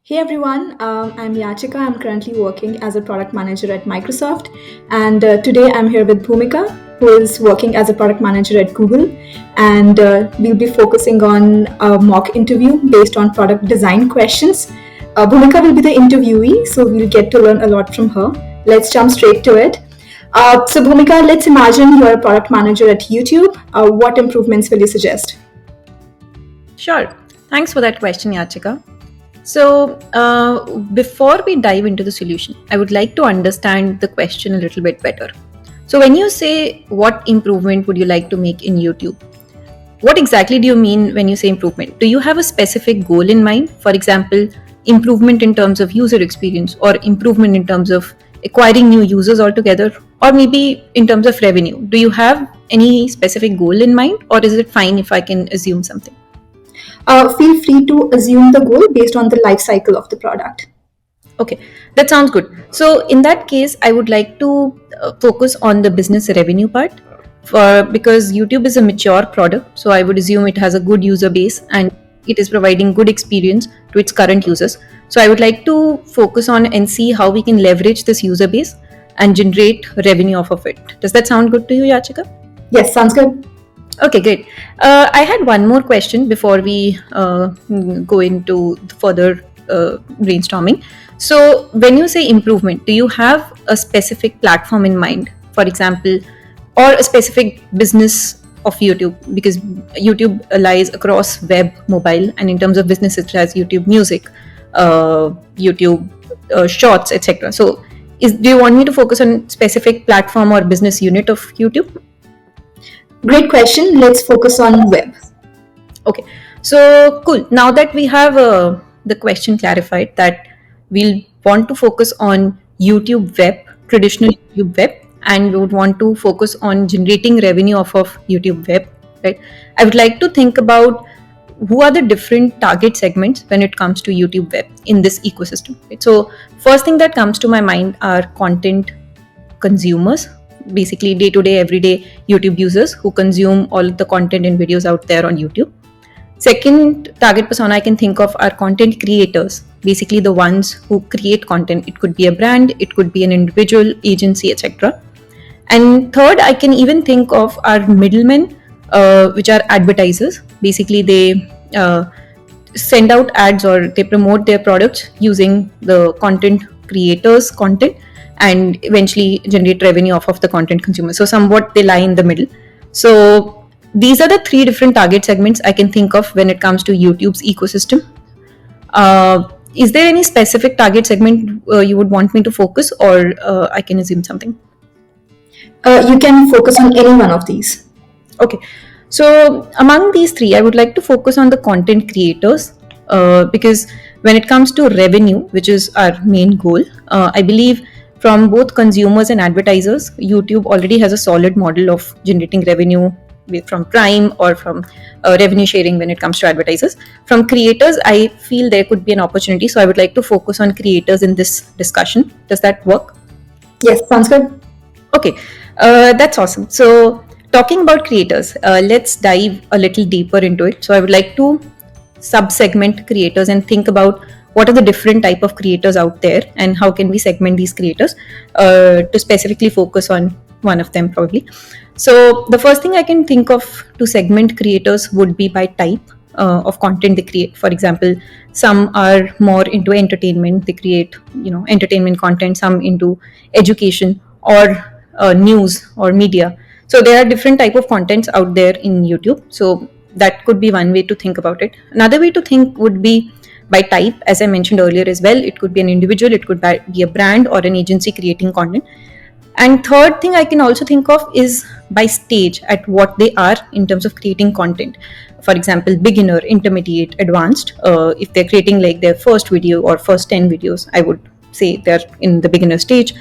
Hey everyone, I'm Yachika. I'm currently working as a product manager at Microsoft, and today I'm here with Bhumika, who is working as a product manager at Google. And we'll be focusing on a mock interview based on product design questions. Bhumika will be the interviewee, so we'll get to learn a lot from her. Let's jump straight to it. So, Bhumika, let's imagine you're a product manager at YouTube. What improvements will you suggest? Sure. Thanks for that question, Yachika. Before we dive into the solution, I would like to understand the question a little bit better. So, when you say what improvement would you like to make in YouTube, what exactly do you mean when you say improvement? Do you have a specific goal in mind? For example, improvement in terms of user experience, or improvement in terms of acquiring new users altogether, or maybe in terms of revenue? Do you have any specific goal in mind, or is it fine if I can assume something? Feel free to assume the goal based on the life cycle of the product. Okay, that sounds good. So in that case, I would like to focus on the business revenue part, for because YouTube is a mature product, so I would assume it has a good user base and it is providing good experience to its current users. So I would like to focus on and see how we can leverage this user base and generate revenue off of it. Does that sound good to you, Yachika? Yes, sounds good. Okay, great. I had one more question before we go into the further brainstorming. So, when you say improvement, do you have a specific platform in mind, for example, or a specific business of YouTube? Because YouTube lies across web, mobile, and in terms of business, it has YouTube Music, YouTube Shorts, etc. So, do you want me to focus on specific platform or business unit of YouTube? Great question. Let's focus on web. Okay, so cool. Now that we have the question clarified, that we'll want to focus on YouTube web, traditional YouTube web, and we would want to focus on generating revenue off of YouTube web, right? I would like to think about who are the different target segments when it comes to YouTube web in this ecosystem, right? So, first thing that comes to my mind are content consumers, basically day to day, everyday YouTube users who consume all of the content and videos out there on YouTube. Second target persona I can think of are content creators, basically the ones who create content. It could be a brand, it could be an individual agency, etc. And third, I can even think of our middlemen, which are advertisers. Basically, they send out ads or they promote their products using the content creators' content and eventually generate revenue off of the content consumer. So, somewhat they lie in the middle. So, these are the three different target segments I can think of when it comes to YouTube's ecosystem. Is there any specific target segment you would want me to focus, or I can assume something? You can focus on any one of these. Okay, so among these three, I would like to focus on the content creators because when it comes to revenue, which is our main goal, I believe from both consumers and advertisers, YouTube already has a solid model of generating revenue from Prime or from revenue sharing when it comes to advertisers. From creators, I feel there could be an opportunity. So I would like to focus on creators in this discussion. Does that work? Yes, sounds good. Okay, that's awesome. So, talking about creators, let's dive a little deeper into it. So, I would like to sub-segment creators and think about what are the different type of creators out there and how can we segment these creators to specifically focus on one of them probably. So, the first thing I can think of to segment creators would be by type of content they create. For example, some are more into entertainment, they create entertainment content, some into education or news or media. So there are different type of contents out there in YouTube. So that could be one way to think about it. Another way to think would be by type, as I mentioned earlier as well. It could be an individual, it could be a brand or an agency creating content. And third thing I can also think of is by stage, at what they are in terms of creating content. For example, beginner, intermediate, advanced. If they're creating like their first video or first 10 videos, I would say they're in the beginner stage.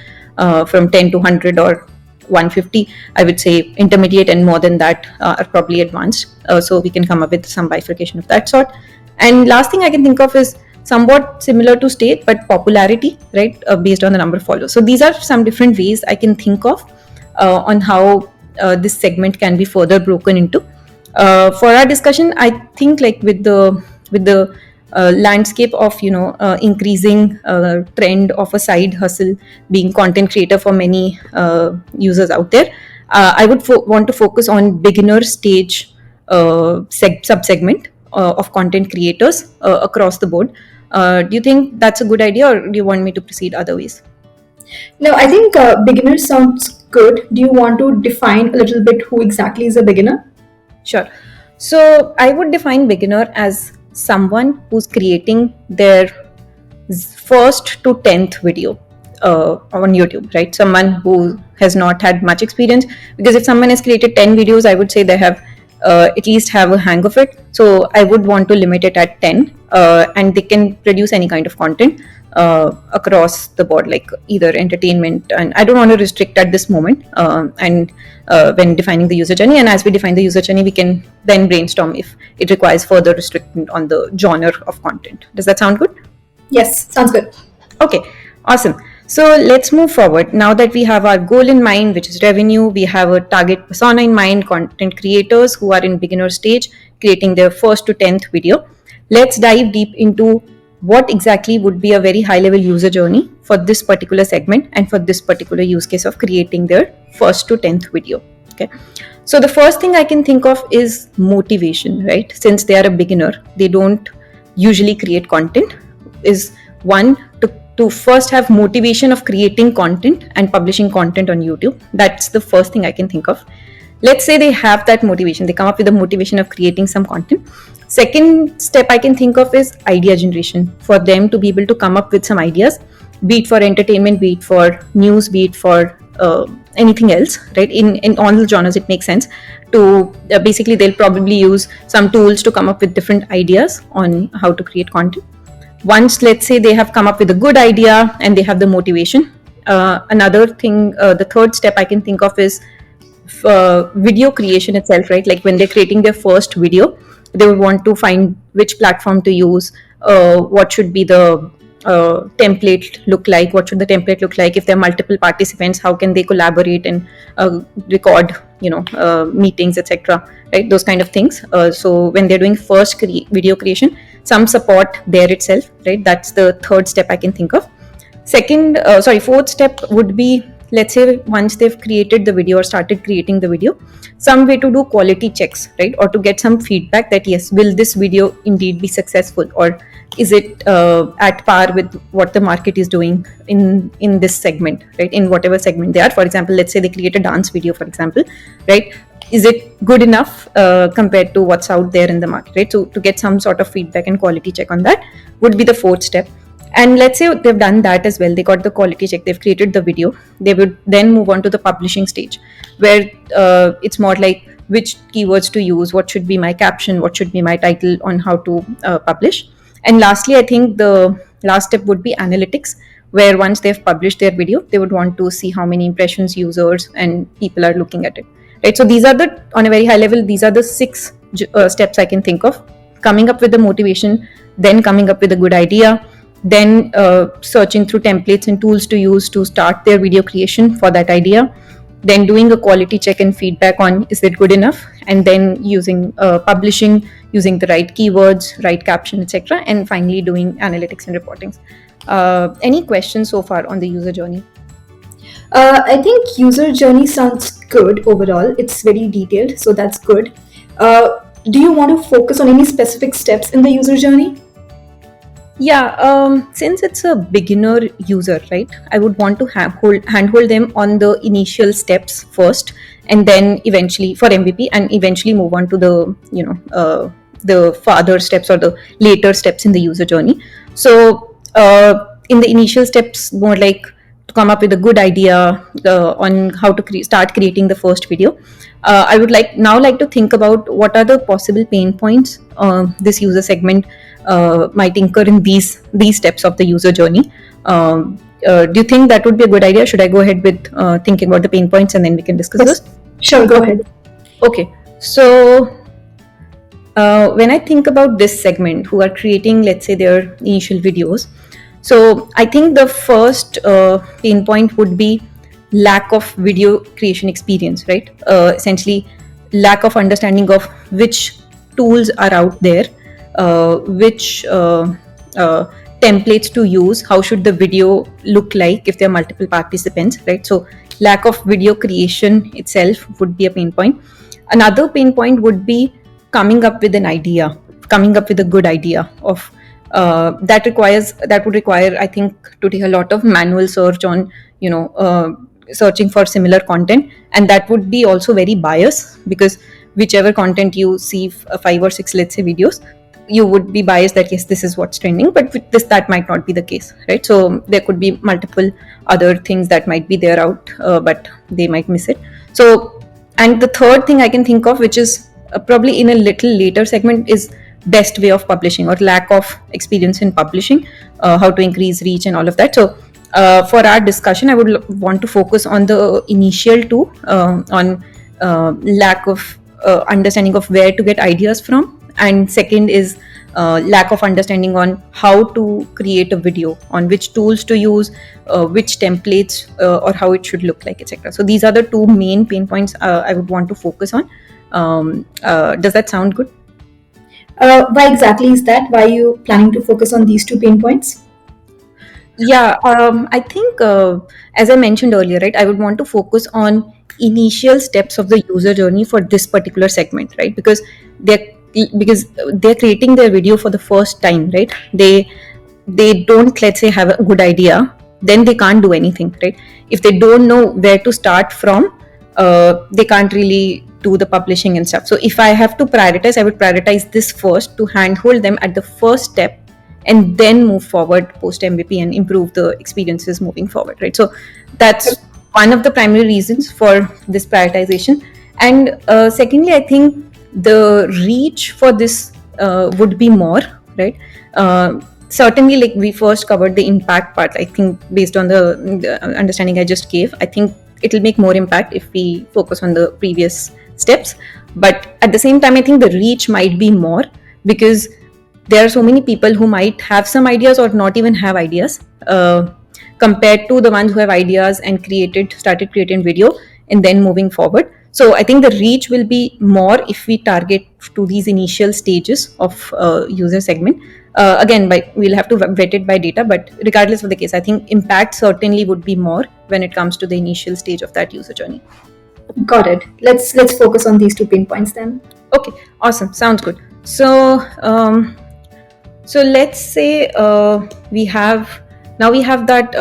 From 10 to 100 or 150, I would say intermediate, and more than that are probably advanced. So we can come up with some bifurcation of that sort. And last thing I can think of is somewhat similar to state, but popularity, right, based on the number of followers. So these are some different ways I can think of on how this segment can be further broken into. For our discussion, I think like with the landscape of increasing trend of a side hustle being content creator for many users out there, I would want to focus on beginner stage sub segment of content creators across the board. Do you think that's a good idea, or do you want me to proceed other ways? No, I think beginner sounds good. Do you want to define a little bit who exactly is a beginner? Sure. So I would define beginner as someone who's creating their first to 10th video on YouTube, right? Someone who has not had much experience, because if someone has created 10 videos, I would say they have at least have a hang of it. So I would want to limit it at 10, and they can produce any kind of content across the board, like either entertainment, and I don't want to restrict at this moment, and when defining the user journey, and as we define the user journey, we can then brainstorm if it requires further restriction on the genre of content. Does that sound good? Yes, sounds good. Okay, awesome. So let's move forward. Now that we have our goal in mind, which is revenue, we have a target persona in mind, content creators who are in beginner stage, creating their first to 10th video. Let's dive deep into what exactly would be a very high level user journey for this particular segment and for this particular use case of creating their first to 10th video. Okay. So the first thing I can think of is motivation, right? Since they are a beginner, they don't usually create content. Is one, to first have motivation of creating content and publishing content on YouTube. That's the first thing I can think of. Let's say they have that motivation, they come up with the motivation of creating some content. Second step I can think of is idea generation, for them to be able to come up with some ideas, be it for entertainment, be it for news, be it for anything else, right? In all the genres, it makes sense to basically they'll probably use some tools to come up with different ideas on how to create content. Once, let's say, they have come up with a good idea and they have the motivation, another thing, the third step I can think of is video creation itself, right? Like when they're creating their first video, they would want to find which platform to use, what should be the template look like, what should the template look like, if there are multiple participants, how can they collaborate and record meetings, etc., right? Those kind of things. So when they're doing first video creation, some support there itself, right? That's the third step I can think of. Fourth step would be, let's say once they've created the video or started creating the video, some way to do quality checks, right? Or to get some feedback that yes, will this video indeed be successful, or is it at par with what the market is doing in this segment, right? In whatever segment they are. For example, let's say they create a dance video, for example, right? Is it good enough compared to what's out there in the market, right? So to get some sort of feedback and quality check on that would be the fourth step. And let's say they've done that as well, they got the quality check, they've created the video, they would then move on to the publishing stage, where it's more like which keywords to use, what should be my caption, what should be my title on how to publish. And lastly, I think the last step would be analytics, where once they've published their video, they would want to see how many impressions, users, and people are looking at it, right? So these are on a very high level, these are the 6 steps I can think of: coming up with the motivation, then coming up with a good idea, then searching through templates and tools to use to start their video creation for that idea, then doing a quality check and feedback on is it good enough, and then using publishing, using the right keywords, right caption, etc., and finally doing analytics and reportings. Any questions so far on the user journey? I think user journey sounds good overall. It's very detailed, so that's good. Do you want to focus on any specific steps in the user journey? Yeah, since it's a beginner user, right, I would want to handhold them on the initial steps first, and then eventually for MVP, and eventually move on to the further steps or the later steps in the user journey. So in the initial steps, more like to come up with a good idea on how to start creating the first video. I would like to think about what are the possible pain points this user segment might incur in these steps of the user journey. Do you think that would be a good idea? Should I go ahead with thinking about the pain points and then we can discuss this? Sure, go ahead. Okay, so when I think about this segment who are creating, let's say, their initial videos, so I think the first pain point would be lack of video creation experience, right? Essentially, lack of understanding of which tools are out there, which templates to use, how should the video look like if there are multiple participants, right? So lack of video creation itself would be a pain point. Another pain point would be coming up with an idea, coming up with a good idea of that would require, I think, to take a lot of manual search on, searching for similar content, and that would be also very biased, because whichever content you see, 5 or 6, let's say, videos, you would be biased that yes, this is what's trending, but with this, that might not be the case, right? So there could be multiple other things that might be there out, but they might miss it. So, and the third thing I can think of, which is probably in a little later segment, is best way of publishing or lack of experience in publishing, how to increase reach and all of that. So for our discussion, I would want to focus on the initial two, on lack of understanding of where to get ideas from, and second is lack of understanding on how to create a video, on which tools to use, which templates, or how it should look like, etc. So these are the two main pain points I would want to focus on. Does that sound good? Why exactly is that? Why are you planning to focus on these two pain points? Yeah, I think, as I mentioned earlier, right, I would want to focus on initial steps of the user journey for this particular segment, right? They're because they're creating their video for the first time, right? They don't, let's say, have a good idea, then they can't do anything, right? If they don't know where to start from, they can't really do the publishing and stuff. So if I have to prioritize, I would prioritize this first to handhold them at the first step, and then move forward post MVP and improve the experiences moving forward, right? So that's one of the primary reasons for this prioritization. And secondly, I think the reach for this would be more, right? Certainly, like we first covered the impact part, I think based on the understanding I just gave, I think it'll make more impact if we focus on the previous steps. But at the same time, I think the reach might be more, because there are so many people who might have some ideas or not even have ideas, compared to the ones who have ideas and started creating video and then moving forward. So I think the reach will be more if we target to these initial stages of user segment. Again, we'll have to vet it by data, but regardless of the case, I think impact certainly would be more when it comes to the initial stage of that user journey. Got it. Let's focus on these two pain points then. Okay, awesome. Sounds good. So let's say we have that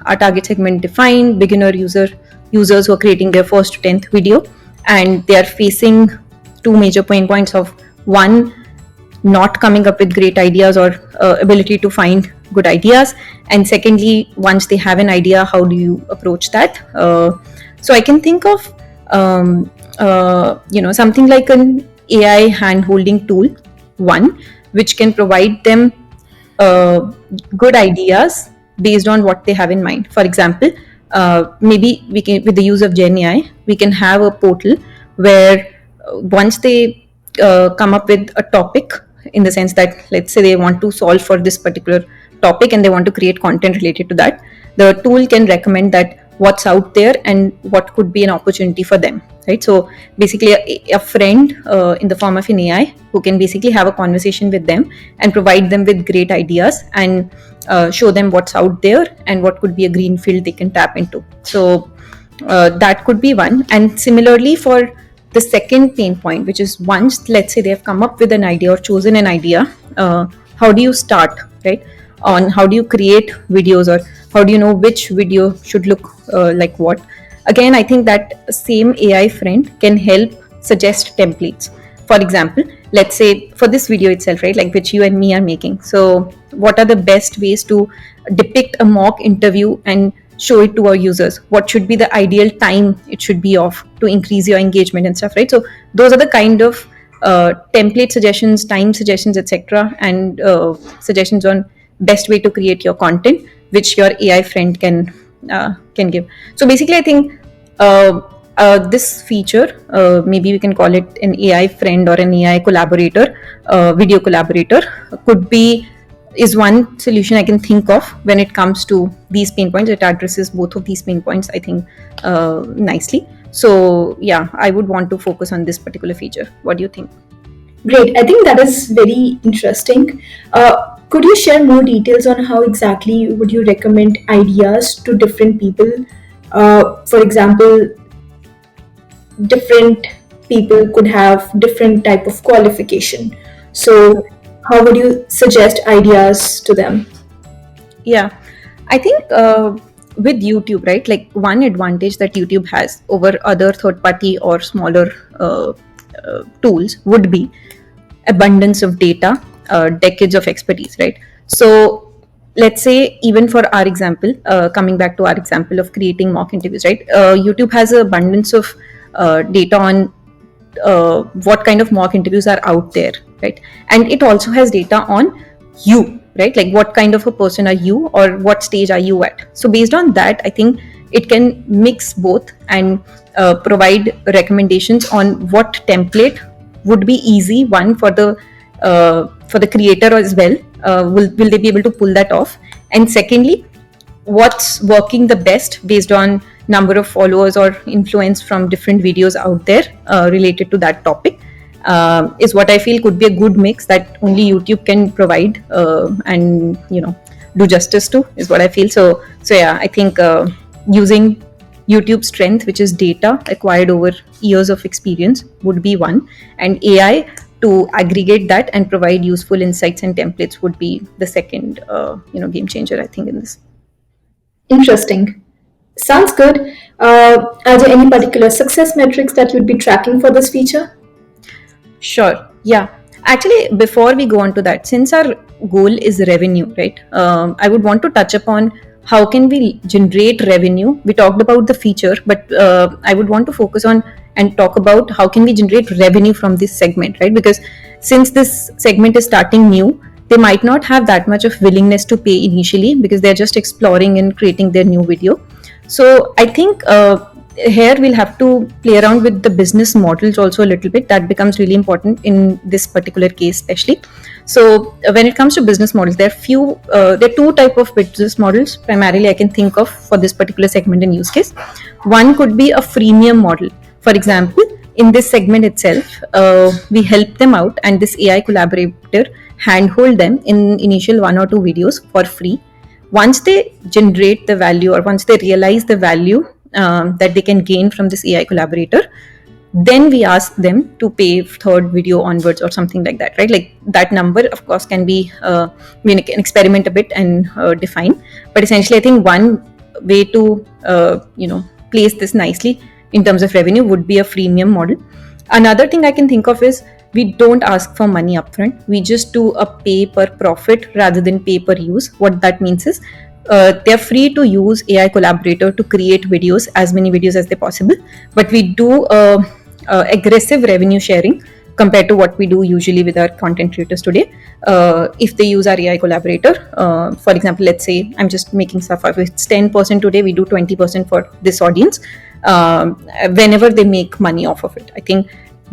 our target segment defined, beginner users who are creating their first to 10th video, and they are facing two major pain points of, one, not coming up with great ideas or ability to find good ideas, and secondly, once they have an idea, how do you approach that? So I can think of something like an AI hand-holding tool, one, which can provide them good ideas based on what they have in mind. For example, maybe we can, with the use of Gen AI, we can have a portal where once they come up with a topic, in the sense that, let's say, they want to solve for this particular topic and they want to create content related to that, the tool can recommend that what's out there and what could be an opportunity for them, right? So basically a friend in the form of an AI who can basically have a conversation with them and provide them with great ideas and show them what's out there and what could be a green field they can tap into. So that could be one. And similarly for the second pain point, which is, once, let's say, they have come up with an idea or chosen an idea, how do you start, right? On how do you create videos, or how do you know which video should look like what? Again, I think that same AI friend can help suggest templates. For example, let's say for this video itself, right, like which you and me are making. So what are the best ways to depict a mock interview and show it to our users? What should be the ideal time it should be off to increase your engagement and stuff, right? So those are the kind of template suggestions, time suggestions, etc., and suggestions on best way to create your content, which your AI friend can give. So basically, I think this feature, maybe we can call it an AI friend or an AI collaborator, video collaborator, is one solution I can think of when it comes to these pain points. It addresses both of these pain points, I think, nicely. So yeah, I would want to focus on this particular feature. What do you think? Great. I think that is very interesting. Could you share more details on how exactly would you recommend ideas to different people? For example, different people could have different type of qualification. So, how would you suggest ideas to them? Yeah, I think with YouTube, right? Like one advantage that YouTube has over other third party or smaller tools would be abundance of data, decades of expertise, right? So let's say even for our example, coming back to our example of creating mock interviews, right? YouTube has an abundance of data on what kind of mock interviews are out there, right? And it also has data on you, right? Like what kind of a person are you, or what stage are you at? So based on that, I think it can mix both and provide recommendations on what template would be easy one for the creator as well. Will they be able to pull that off? And secondly, what's working the best based on number of followers or influence from different videos out there related to that topic, is what I feel could be a good mix that only YouTube can provide, and do justice to, is what I feel. So yeah, I think using YouTube strength, which is data acquired over years of experience, would be one, and AI to aggregate that and provide useful insights and templates would be the second game changer, I think, in this. Interesting. Sounds good. Are there any particular success metrics that you'd be tracking for this feature? Sure. Yeah. Actually, before we go on to that, since our goal is revenue, right? I would want to touch upon how can we generate revenue. We talked about the feature, but I would want to focus on and talk about how can we generate revenue from this segment, right? Because since this segment is starting new, they might not have that much of willingness to pay initially because they're just exploring and creating their new video. So I think here we'll have to play around with the business models also a little bit. That becomes really important in this particular case especially. So when it comes to business models, there are two type of business models primarily I can think of for this particular segment and use case. One could be a freemium model. For example, in this segment itself, we help them out, and this AI collaborator handhold them in initial 1 or 2 videos for free. Once they generate the value, or once they realize the value that they can gain from this AI collaborator, then we ask them to pay third video onwards or something like that, right? Like that number, of course, can be we can experiment a bit and define. But essentially, I think one way to place this nicely in terms of revenue would be a freemium model. Another thing I can think of is we don't ask for money upfront. We just do a pay per profit rather than pay per use. What that means is they're free to use AI collaborator to create videos, as many videos as they possible, but we do aggressive revenue sharing compared to what we do usually with our content creators today. If they use our AI collaborator, for example, let's say I'm just making stuff up, it's 10% today, we do 20% for this audience whenever they make money off of it. I think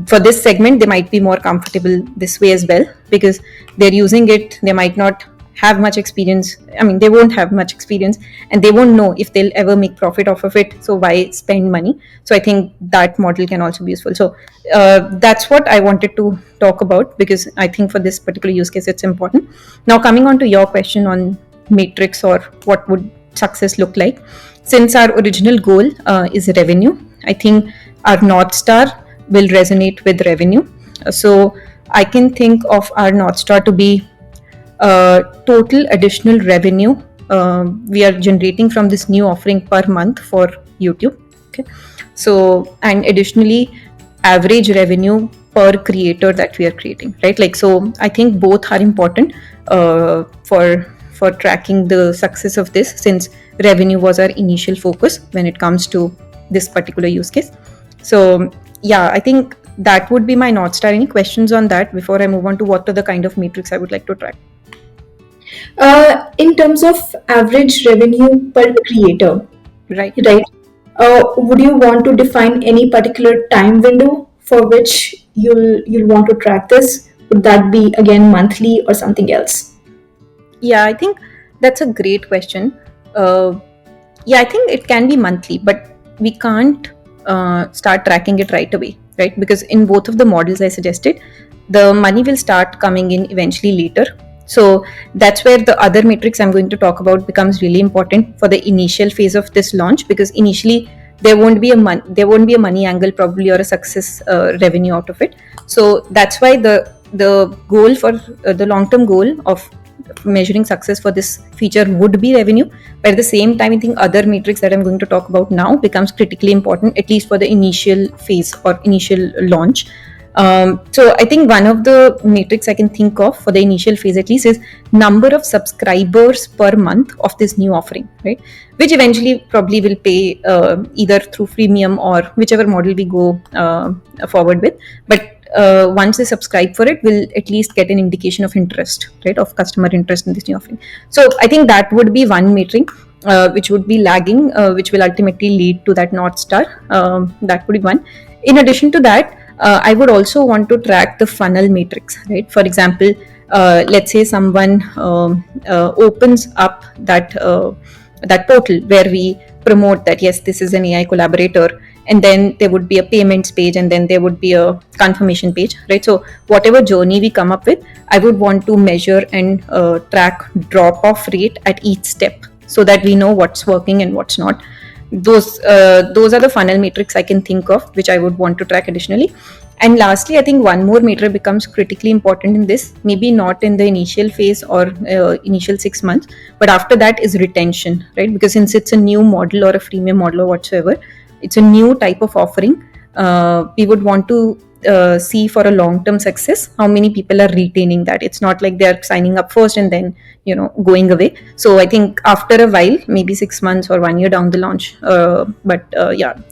for this segment they might be more comfortable this way as well, because they're using it, they might not have much experience. I mean, they won't have much experience and they won't know if they'll ever make profit off of it, so why spend money? So I think that model can also be useful. So that's what I wanted to talk about, because I think for this particular use case it's important. Now coming on to your question on matrix or what would success look like, since our original goal is revenue, I think our North Star will resonate with revenue. So I can think of our North Star to be total additional revenue we are generating from this new offering per month for YouTube. Okay, so and additionally average revenue per creator that we are creating, right? Like, so I think both are important for tracking the success of this, since revenue was our initial focus when it comes to this particular use case. So yeah, I think that would be my North Star. Any questions on that before I move on to what are the kind of metrics I would like to track? In terms of average revenue per creator, Right. would you want to define any particular time window for which you'll want to track this? Would that be again monthly or something else? Yeah, I think that's a great question. Yeah, I think it can be monthly, but we can't start tracking it right away, right? Because in both of the models I suggested, the money will start coming in eventually later. So that's where the other matrix I'm going to talk about becomes really important for the initial phase of this launch, because initially there won't be a money angle probably, or a success revenue out of it. So that's why the goal for the long term goal of measuring success for this feature would be revenue. But at the same time, I think other metrics that I'm going to talk about now becomes critically important, at least for the initial phase or initial launch. So I think one of the metrics I can think of for the initial phase at least is number of subscribers per month of this new offering, right? Which eventually probably will pay either through freemium or whichever model we go forward with. But once they subscribe for it, we'll at least get an indication of interest, right, of customer interest in this new offering. So I think that would be one metric which would be lagging, which will ultimately lead to that North Star. That would be one. In addition to that, I would also want to track the funnel matrix, right? For example, let's say someone opens up that portal where we promote that yes, this is an AI collaborator, and then there would be a payments page, and then there would be a confirmation page, right? So whatever journey we come up with, I would want to measure and track drop off rate at each step, so that we know what's working and what's not. Those are the funnel metrics I can think of which I would want to track additionally. And lastly, I think one more metric becomes critically important in this, maybe not in the initial phase or initial 6 months, but after that is retention, right? Because since it's a new model or a freemium model or whatsoever, it's a new type of offering. We would want to see for a long-term success how many people are retaining that. It's not like they're signing up first and then going away. So I think after a while, maybe 6 months or 1 year down the launch, but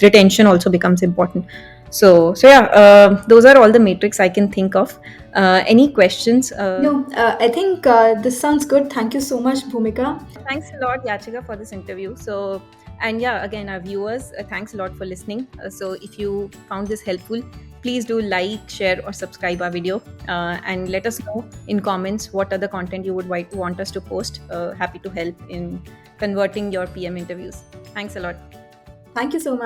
retention also becomes important. So yeah, those are all the metrics I can think of. Any questions? No, I think this sounds good. Thank you so much, Bhumika. Thanks a lot, Yachika, for this interview. So, and yeah, again, our viewers, thanks a lot for listening. So, if you found this helpful, please do like, share, or subscribe our video, and let us know in comments what other content you would want us to post. Happy to help in converting your PM interviews. Thanks a lot. Thank you so much.